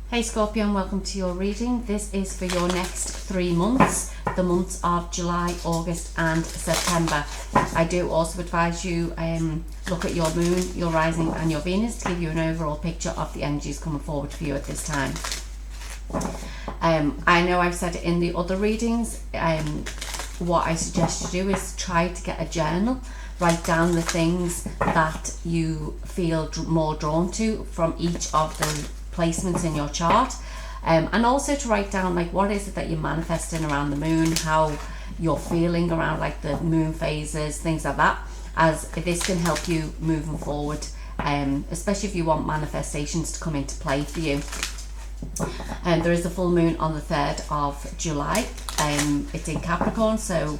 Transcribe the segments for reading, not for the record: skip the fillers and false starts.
Hey Scorpio, and welcome to your reading. This is for your next 3 months, the months of July, August and September. I do also advise you look at your moon, your rising and your Venus to give you an overall picture of the energies coming forward for you at this time. I know I've said it in the other readings. What I suggest you do is try to get a journal. Write down the things that you feel more drawn to from each of the placements in your chart, and also to write down like what is it that you're manifesting around the moon, how you're feeling around like the moon phases, things like that, as this can help you moving forward, especially if you want manifestations to come into play for you. And there is a full moon on the 3rd of July. It's in Capricorn, so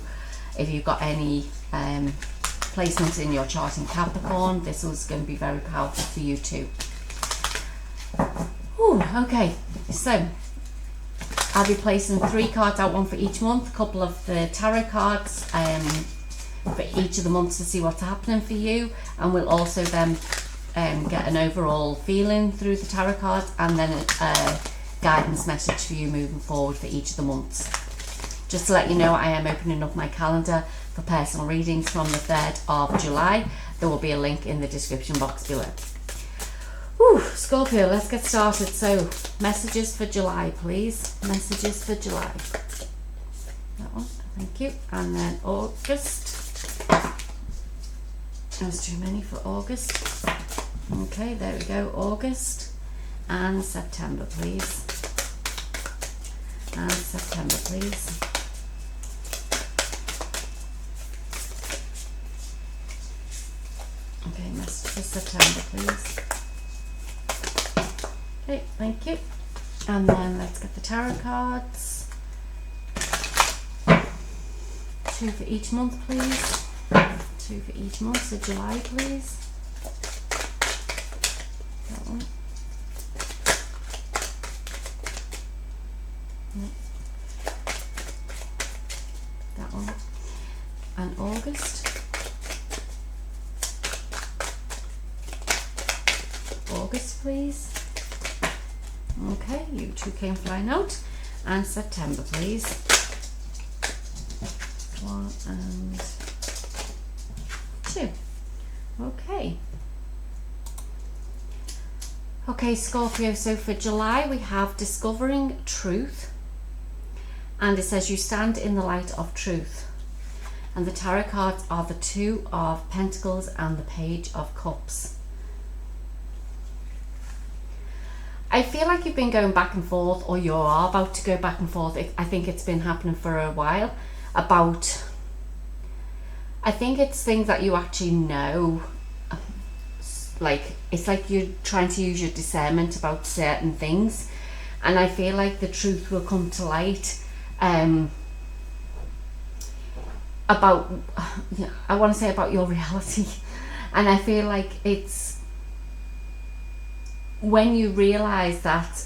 if you've got any placements in your chart in Capricorn, this is going to be very powerful for you too. Ooh, okay, so I'll be placing 3 cards out, one for each month, a couple of the tarot cards for each of the months to see what's happening for you, and we'll also then get an overall feeling through the tarot cards, and then a guidance message for you moving forward for each of the months. Just to let you know, I am opening up my calendar for personal readings from the 3rd of July. There will be a link in the description box below. Whew, Scorpio, let's get started. So, messages for July, please. Messages for July. That one, thank you. And then August. There's too many for August. Okay, there we go. August. And September, please. And September, please. Okay, message for September, please. Okay, thank you. And then let's get the tarot cards. 2 for each month, please. 2 for each month, so July, please. That one. That one. And August. August, please. Okay, you two came flying out. And September, please. 1 and 2. Okay. Okay, Scorpio, so for July we have discovering truth. And it says you stand in the light of truth. And the tarot cards are the 2 of Pentacles and the Page of Cups. I feel like you've been going back and forth, or you are about to go back and forth. I think it's been happening for a while. I think it's things that you actually know. Like, it's like you're trying to use your discernment about certain things. And I feel like the truth will come to light. About, I want to say about your reality. And I feel like it's when you realize that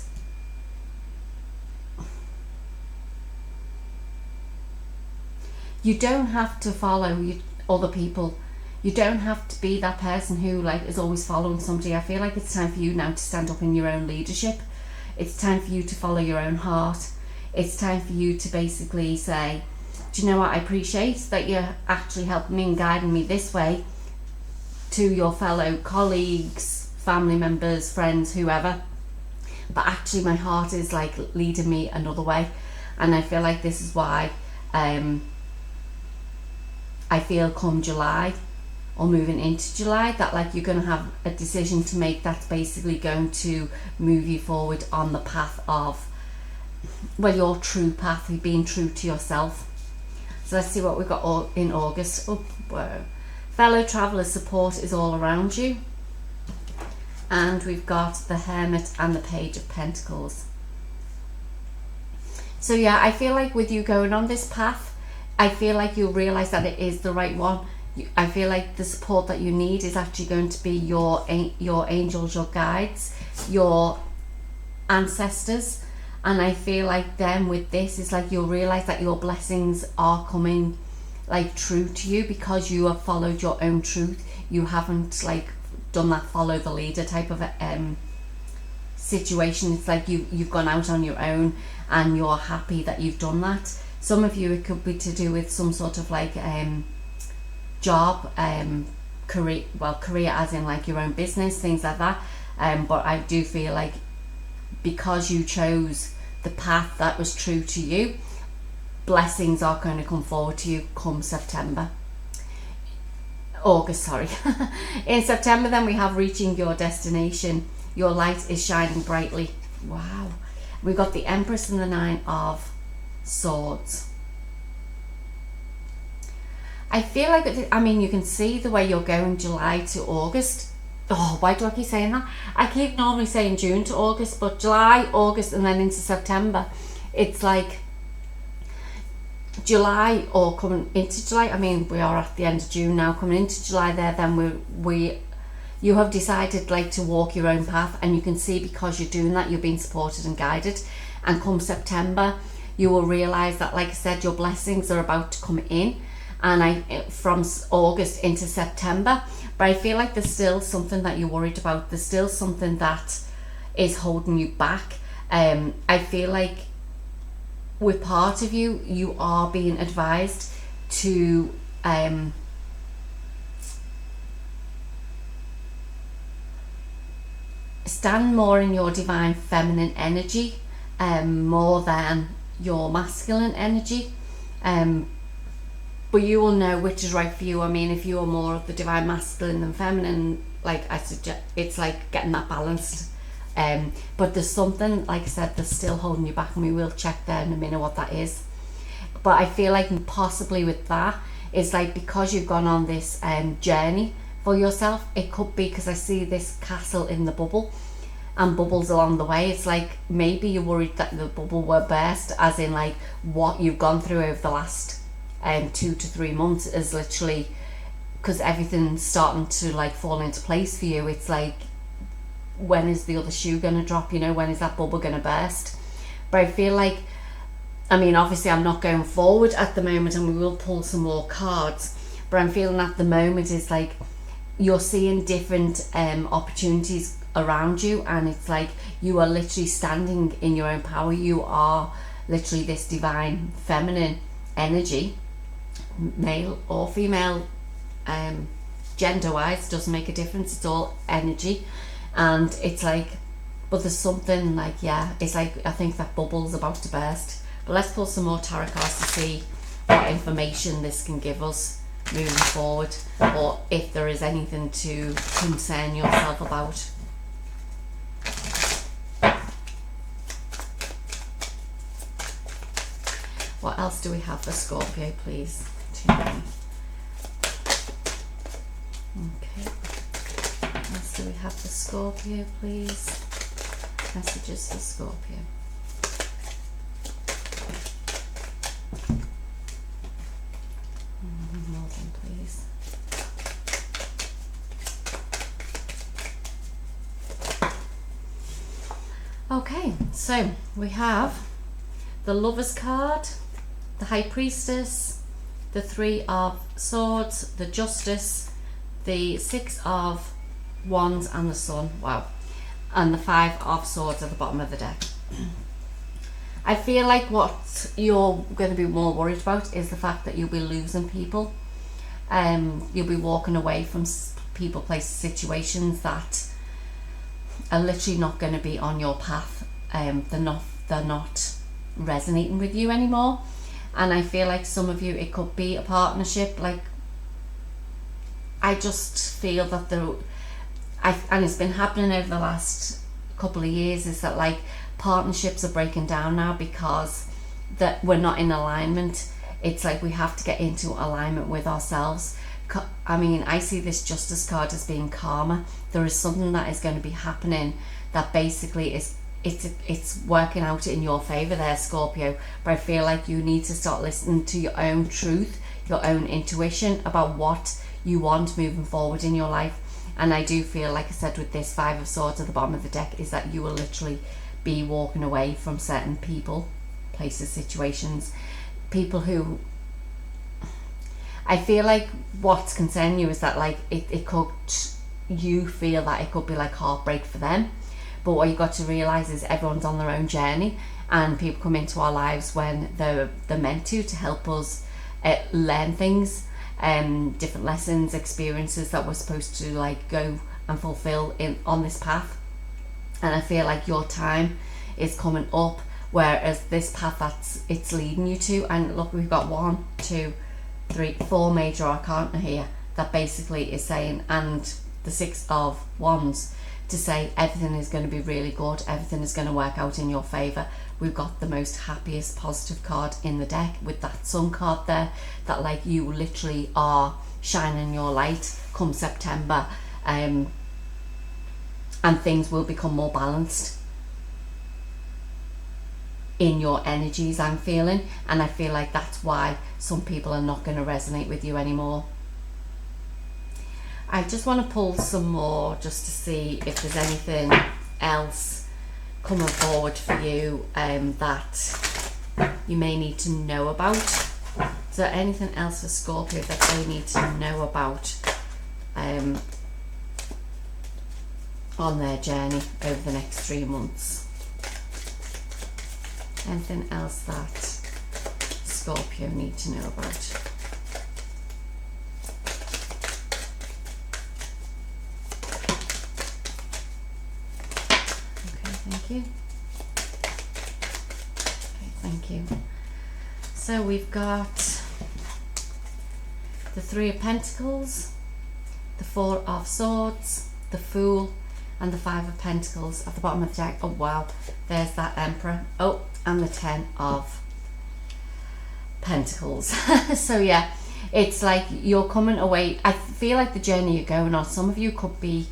you don't have to follow other people, you don't have to be that person who like is always following somebody. I feel like it's time for you now to stand up in your own leadership. It's time for you to follow your own heart. It's time for you to basically say, do you know what, I appreciate that you're actually helping me and guiding me this way to your fellow colleagues, family members, friends, whoever, but actually my heart is like leading me another way. And I feel like this is why I feel come July or moving into July that like you're going to have a decision to make that's basically going to move you forward on the path of, well, your true path, being true to yourself. So let's see what we've got in August. Oh, whoa. Fellow traveller support is all around you. And we've got the Hermit and the Page of Pentacles. So yeah, I feel like with you going on this path, I feel like you'll realise that it is the right one. I feel like the support that you need is actually going to be your angels, your guides, your ancestors. And I feel like then with this, it's like you'll realise that your blessings are coming like true to you because you have followed your own truth. You haven't like done that follow the leader type of situation. It's like you've gone out on your own and you're happy that you've done that. Some of you, it could be to do with some sort of like job, career as in like your own business, things like that. But I do feel like because you chose the path that was true to you, blessings are going to come forward to you come August, sorry. In September then we have reaching your destination. Your light is shining brightly. Wow. We've got the Empress and the Nine of Swords. I feel like, I mean, you can see the way you're going July to August. Oh, why do I keep saying that? I keep normally saying June to August, but July, August, and then into September. It's like July or coming into July. I mean, we are at the end of June now, coming into July there, then you have decided like to walk your own path, and you can see because you're doing that, you're being supported and guided. And come September, you will realize that, like I said, your blessings are about to come in. And from August into September, but I feel like there's still something that you're worried about. There's still something that is holding you back. I feel like with part of you, you are being advised to stand more in your divine feminine energy, more than your masculine energy. But you will know which is right for you. I mean, if you are more of the divine masculine than feminine, like I suggest, it's like getting that balanced. But there's something, like I said, that's still holding you back, and we will check there in a minute what that is. But I feel like possibly with that, it's like because you've gone on this journey for yourself, it could be because I see this castle in the bubble and bubbles along the way. It's like maybe you're worried that the bubble will burst, as in like what you've gone through over the last 2 to 3 months is literally, because everything's starting to like fall into place for you. It's like, when is the other shoe going to drop? You know, when is that bubble going to burst? But I feel like, I mean, obviously I'm not going forward at the moment, and we will pull some more cards, but I'm feeling at the moment is like you're seeing different opportunities around you, and it's like you are literally standing in your own power. You are literally this divine feminine energy, male or female, gender wise doesn't make a difference, it's all energy. And it's like, but there's something like, yeah, it's like I think that bubble's about to burst. But let's pull some more tarot cards to see what information this can give us moving forward, or if there is anything to concern yourself about. What else do we have for Scorpio, please? Okay. What else do we have for Scorpio, please? Messages for Scorpio. More than, please. Okay, so we have the Lovers card, the High Priestess, the Three of Swords, the Justice, the Six of Wands, and the Sun. Wow. And the Five of Swords at the bottom of the deck. I feel like what you're going to be more worried about is the fact that you'll be losing people. You'll be walking away from people, places, situations that are literally not going to be on your path. They're not resonating with you anymore. And I feel like some of you, it could be a partnership. Like, I just feel that and it's been happening over the last couple of years, is that like partnerships are breaking down now because that we're not in alignment. It's like we have to get into alignment with ourselves. I mean, I see this Justice card as being karma. There is something that is going to be happening that basically is it's working out in your favor there, Scorpio. But I feel like you need to start listening to your own truth, your own intuition about what you want moving forward in your life. And I do feel, like I said, with this Five of Swords at the bottom of the deck, is that you will literally be walking away from certain people, places, situations, people who, I feel like what's concerning you is that like it could, you feel that it could be like heartbreak for them. But what you got to realize is everyone's on their own journey, and people come into our lives when they're meant to help us learn things, different lessons, experiences that we're supposed to like go and fulfill on this path. And I feel like your time is coming up, whereas this path it's leading you to, and look, we've got 1, 2, 3, 4 major arcana here that basically is saying, and the 6 of Wands, to say everything is going to be really good, everything is going to work out in your favour. We've got the most happiest positive card in the deck with that Sun card there, that like you literally are shining your light come September, and things will become more balanced in your energies, I'm feeling. And I feel like that's why some people are not going to resonate with you anymore. I just want to pull some more just to see if there's anything else coming forward for you that you may need to know about. Is there anything else for Scorpio that they need to know about on their journey over the next 3 months? Anything else that Scorpio need to know about? Okay, thank you. Okay, thank you. So we've got the 3 of Pentacles, the 4 of Swords, the Fool, and the 5 of Pentacles at the bottom of the deck. Oh wow, there's that Emperor. Oh, and the 10 of Pentacles. So yeah, it's like you're coming away. I feel like the journey you're going on, some of you could be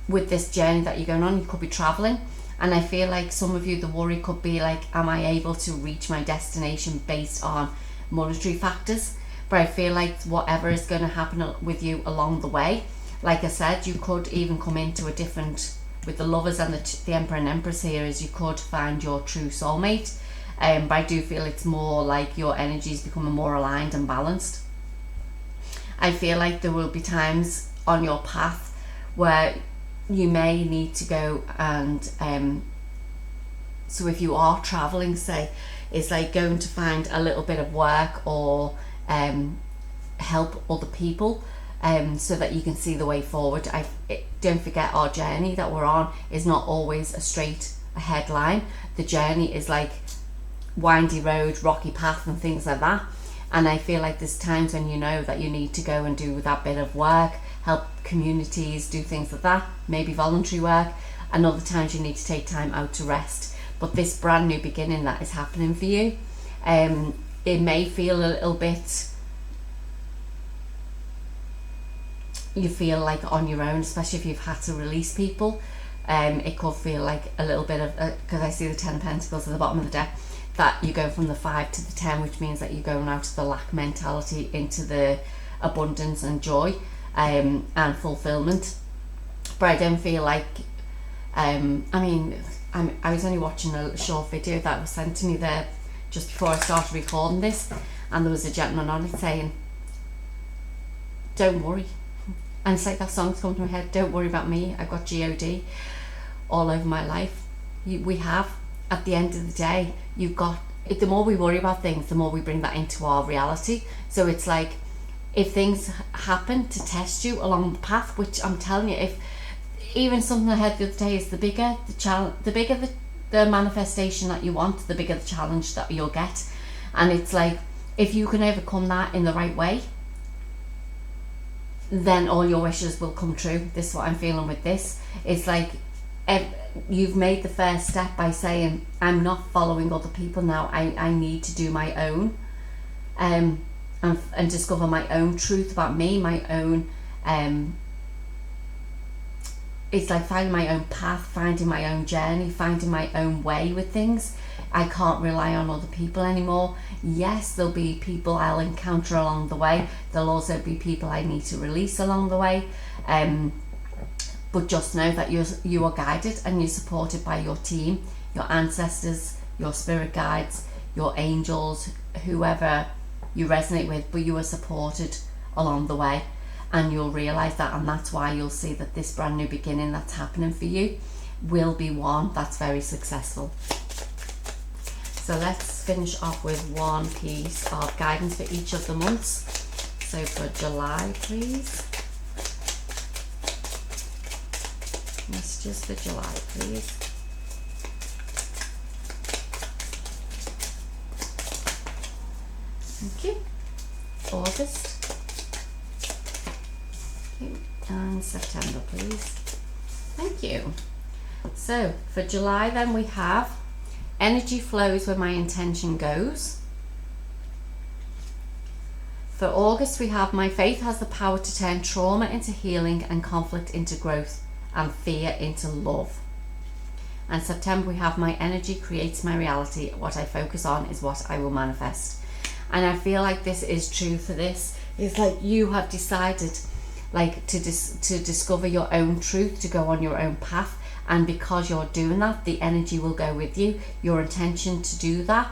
with this journey that you're going on, you could be traveling, and I feel like some of you, the worry could be like, am I able to reach my destination based on monetary factors? But I feel like whatever is going to happen with you along the way, like I said, you could even come into a different, with the Lovers and the Emperor and Empress here, is you could find your true soulmate. But I do feel it's more like your energy is becoming more aligned and balanced. I feel like there will be times on your path where you may need to go and so if you are traveling, say, it's like going to find a little bit of work or help other people, so that you can see the way forward. Don't forget, our journey that we're on is not always a straight ahead line. The journey is like windy road, rocky path and things like that. And I feel like there's times when you know that you need to go and do that bit of work, help communities, do things like that, maybe voluntary work, and other times you need to take time out to rest. But this brand new beginning that is happening for you, it may feel a little bit, you feel like on your own, especially if you've had to release people. It could feel like a little bit of, because I see the 10 of Pentacles at the bottom of the deck, that you go from the 5 to the 10, which means that you're going out of the lack mentality into the abundance and joy and fulfillment. But I don't feel like, I was only watching a short video that was sent to me there just before I started recording this, and there was a gentleman on it saying, don't worry. And it's like that song's come to my head, don't worry about me, I've got God all over my life. We have, at the end of the day, you've got, the more we worry about things, the more we bring that into our reality. So it's like, if things happen to test you along the path, which I'm telling you, if even something I heard the other day is the bigger the challenge, the bigger the manifestation that you want, the bigger the challenge that you'll get. And it's like, if you can overcome that in the right way, then all your wishes will come true. This is what I'm feeling with this. It's like, you've made the first step by saying, I'm not following other people now, I need to do my own, and discover my own truth about me, my own, it's like finding my own path, finding my own journey, finding my own way with things. I can't rely on other people anymore. Yes, there'll be people I'll encounter along the way. There'll also be people I need to release along the way. But just know that you are guided and you're supported by your team, your ancestors, your spirit guides, your angels, whoever you resonate with, but you are supported along the way. and you'll realize that, and that's why you'll see that this brand new beginning that's happening for you will be one that's very successful. So let's finish off with one piece of guidance for each of the months. So for July, please. Messages for July, please. Thank you. August. Thank you. And September, please. Thank you. So for July then we have energy flows where my intention goes. For August we have my faith has the power to turn trauma into healing and conflict into growth and fear into love. And September we have my energy creates my reality. What I focus on is what I will manifest. And I feel like this is true for this. It's like you have decided like to discover your own truth, to go on your own path, and because you're doing that, the energy will go with you. Your intention to do that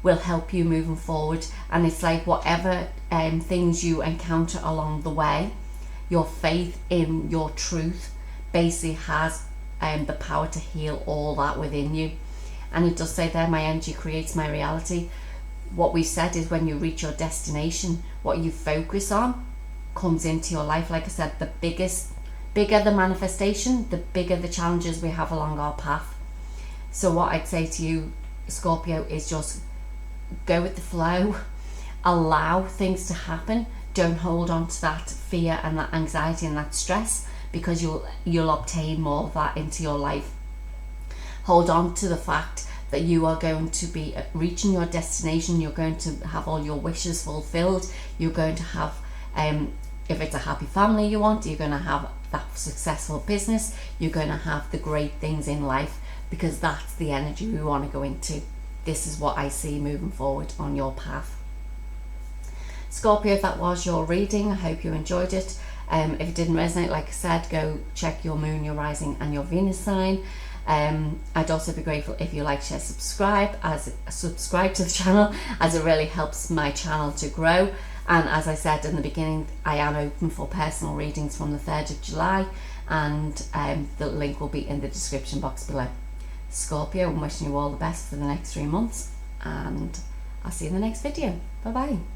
will help you moving forward. And it's like whatever things you encounter along the way, your faith in your truth basically has the power to heal all that within you. And it does say there, my energy creates my reality. What we said is when you reach your destination, what you focus on comes into your life. Like I said, the bigger the manifestation, the bigger the challenges we have along our path. So what I'd say to you, Scorpio, is just go with the flow, allow things to happen. Don't hold on to that fear and that anxiety and that stress, because you'll obtain more of that into your life. Hold on to the fact that you are going to be reaching your destination. You're going to have all your wishes fulfilled. You're going to have, if it's a happy family you want, you're going to have that successful business. You're going to have the great things in life, because that's the energy we want to go into. This is what I see moving forward on your path. Scorpio, that was your reading. I hope you enjoyed it. If it didn't resonate, like I said, go check your moon, your rising and your Venus sign. I'd also be grateful if you like, share, subscribe to the channel, as it really helps my channel to grow. And as I said in the beginning, I am open for personal readings from the 3rd of July, and the link will be in the description box below. Scorpio, I'm wishing you all the best for the next 3 months, and I'll see you in the next video. Bye bye.